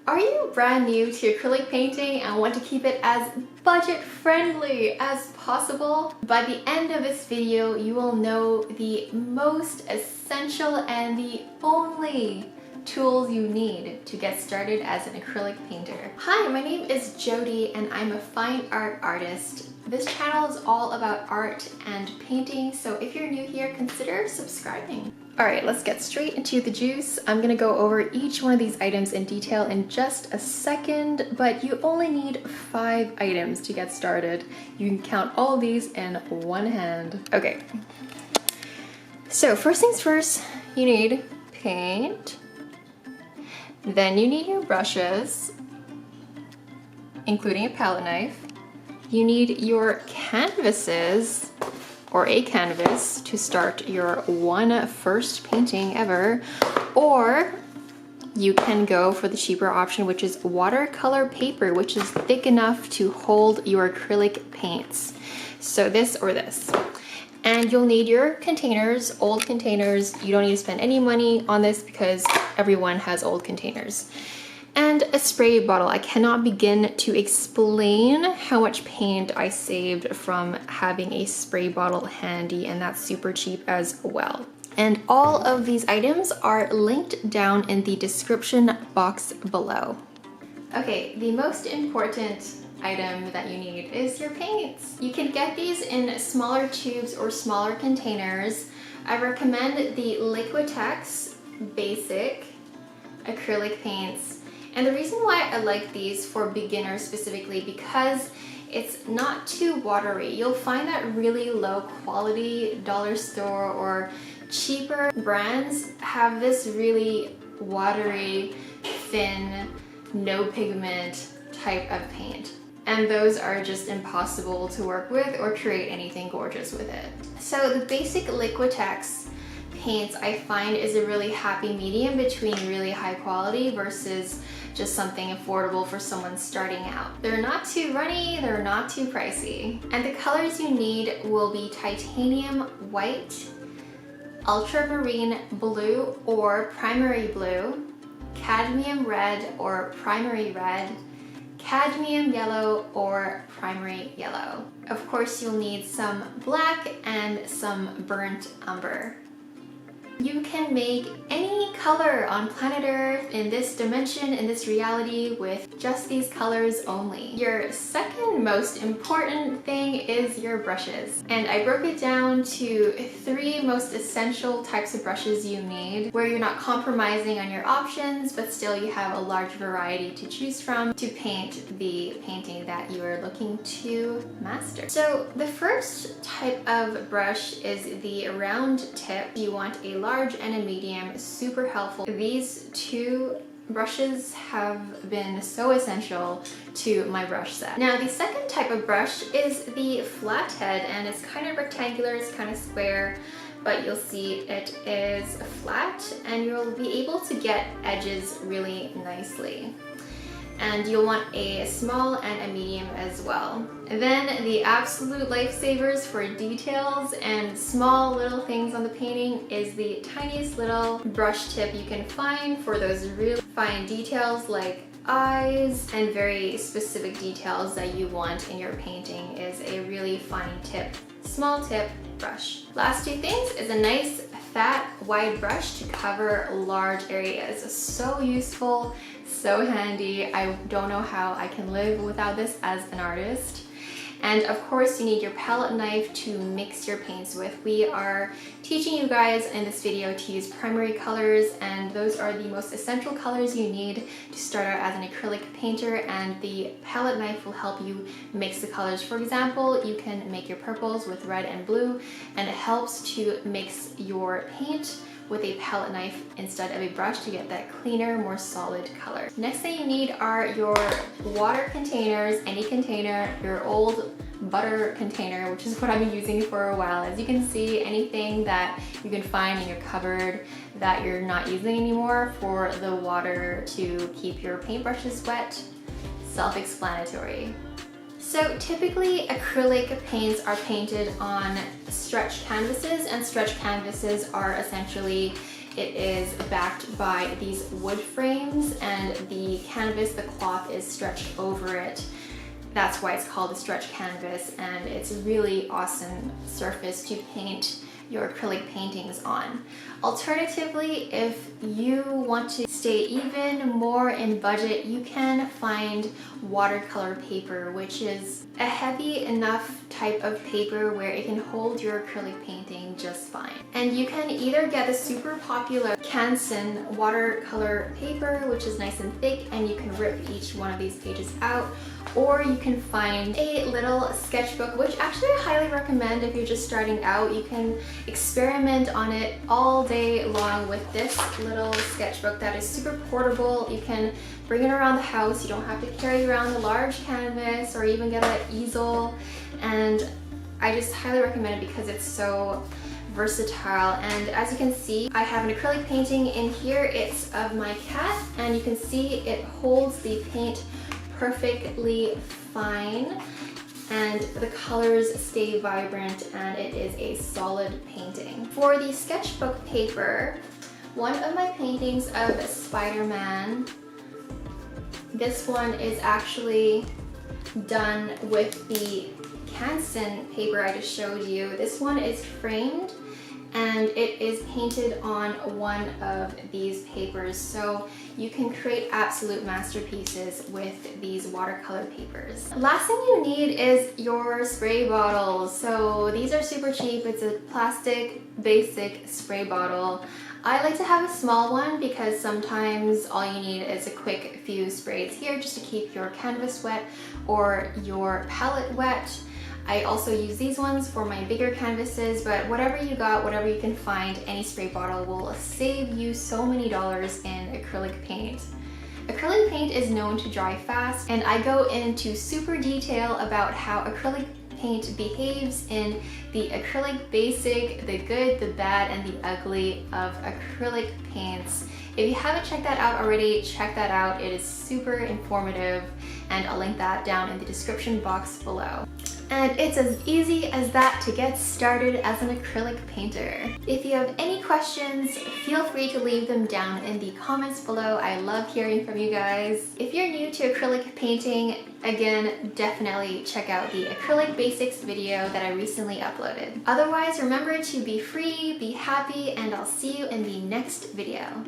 Are you brand new to acrylic painting and want to keep it as budget friendly as possible? By the end of this video, you will know the most essential and the only tools you need to get started as an acrylic painter. Hi, my name is Jody and I'm a fine art artist. This channel is all about art and painting, so if you're new here, consider subscribing. Alright, let's get straight into the juice. I'm gonna go over each one of these items in detail in just a second, but you only need 5 items to get started. You can count all of these in one hand. Okay, so first things first, you need paint. Then you need your brushes, including a palette knife. You need your canvases, or a canvas, to start your first painting ever, or you can go for the cheaper option, which is watercolor paper, which is thick enough to hold your acrylic paints. So this or this. And you'll need your containers, old containers. You don't need to spend any money on this because everyone has old containers. And a spray bottle. I cannot begin to explain how much paint I saved from having a spray bottle handy, and that's super cheap as well. And all of these items are linked down in the description box below. Okay, the most important item that you need is your paints. You can get these in smaller tubes or smaller containers. I recommend the Liquitex Basic acrylic paints. And the reason why I like these for beginners specifically, because it's not too watery. You'll find that really low quality dollar store or cheaper brands have this really watery, thin, no pigment type of paint. And those are just impossible to work with or create anything gorgeous with it. So the basic Liquitex paints I find is a really happy medium between really high quality versus just something affordable for someone starting out. They're not too runny, they're not too pricey. And the colors you need will be titanium white, ultramarine blue or primary blue, cadmium red or primary red, cadmium yellow or primary yellow. Of course, you'll need some black and some burnt umber. You can make any color on planet Earth, in this dimension, in this reality, with just these colors only. Your second most important thing is your brushes. And I broke it down to 3 most essential types of brushes you need, where you're not compromising on your options, but still you have a large variety to choose from to paint the painting that you are looking to master. So the first type of brush is the round tip. You want a large and a medium, super helpful. These 2 brushes have been so essential to my brush set. Now the second type of brush is the flathead, and it's kind of rectangular, it's kind of square, but you'll see it is flat and you'll be able to get edges really nicely. And you'll want a small and a medium as well. And then the absolute lifesavers for details and small little things on the painting is the tiniest little brush tip you can find for those really fine details like eyes and very specific details that you want in your painting is a really fine tip, small tip brush. Last 2 things is a nice fat wide brush to cover large areas. So useful, so handy. I don't know how I can live without this as an artist. And of course you need your palette knife to mix your paints with. We are teaching you guys in this video to use primary colors, and those are the most essential colors you need to start out as an acrylic painter, and the palette knife will help you mix the colors. For example, you can make your purples with red and blue, and it helps to mix your paint with a palette knife instead of a brush to get that cleaner, more solid color. Next thing you need are your water containers, any container, your old butter container, which is what I've been using for a while. As you can see, anything that you can find in your cupboard that you're not using anymore for the water to keep your paintbrushes wet, self-explanatory. So typically acrylic paints are painted on stretch canvases, and stretch canvases are essentially it is backed by these wood frames, and the canvas, the cloth is stretched over it. That's why it's called a stretch canvas, and it's a really awesome surface to paint your acrylic paintings on. Alternatively, if you want to stay even more in budget, you can find watercolor paper, which is a heavy enough type of paper where it can hold your acrylic painting just fine. And you can either get the super popular Canson watercolor paper, which is nice and thick, and you can rip each one of these pages out, or you can find a little sketchbook, which actually I highly recommend if you're just starting out. You can experiment on it all day long with this little sketchbook that is super portable. You can bring it around the house. You don't have to carry around a large canvas or even get an easel. And I just highly recommend it because it's so versatile. And as you can see, I have an acrylic painting in here. It's of my cat, and you can see it holds the paint perfectly fine, and the colors stay vibrant, and it is a solid painting. For the sketchbook paper, one of my paintings of Spider-Man, this one is actually done with the Canson paper I just showed you. This one is framed, and it is painted on one of these papers. So you can create absolute masterpieces with these watercolor papers. Last thing you need is your spray bottles. So these are super cheap. It's a plastic basic spray bottle. I like to have a small one because sometimes all you need is a quick few sprays here just to keep your canvas wet or your palette wet. I also use these ones for my bigger canvases, but whatever you got, whatever you can find, any spray bottle will save you so many dollars in acrylic paint. Acrylic paint is known to dry fast, and I go into super detail about how acrylic paint behaves in the acrylic basic, the good, the bad, and the ugly of acrylic paints. If you haven't checked that out already, check that out. It is super informative, and I'll link that down in the description box below. And it's as easy as that to get started as an acrylic painter. If you have any questions, feel free to leave them down in the comments below. I love hearing from you guys. If you're new to acrylic painting, again, definitely check out the acrylic basics video that I recently uploaded. Otherwise, remember to be free, be happy, and I'll see you in the next video.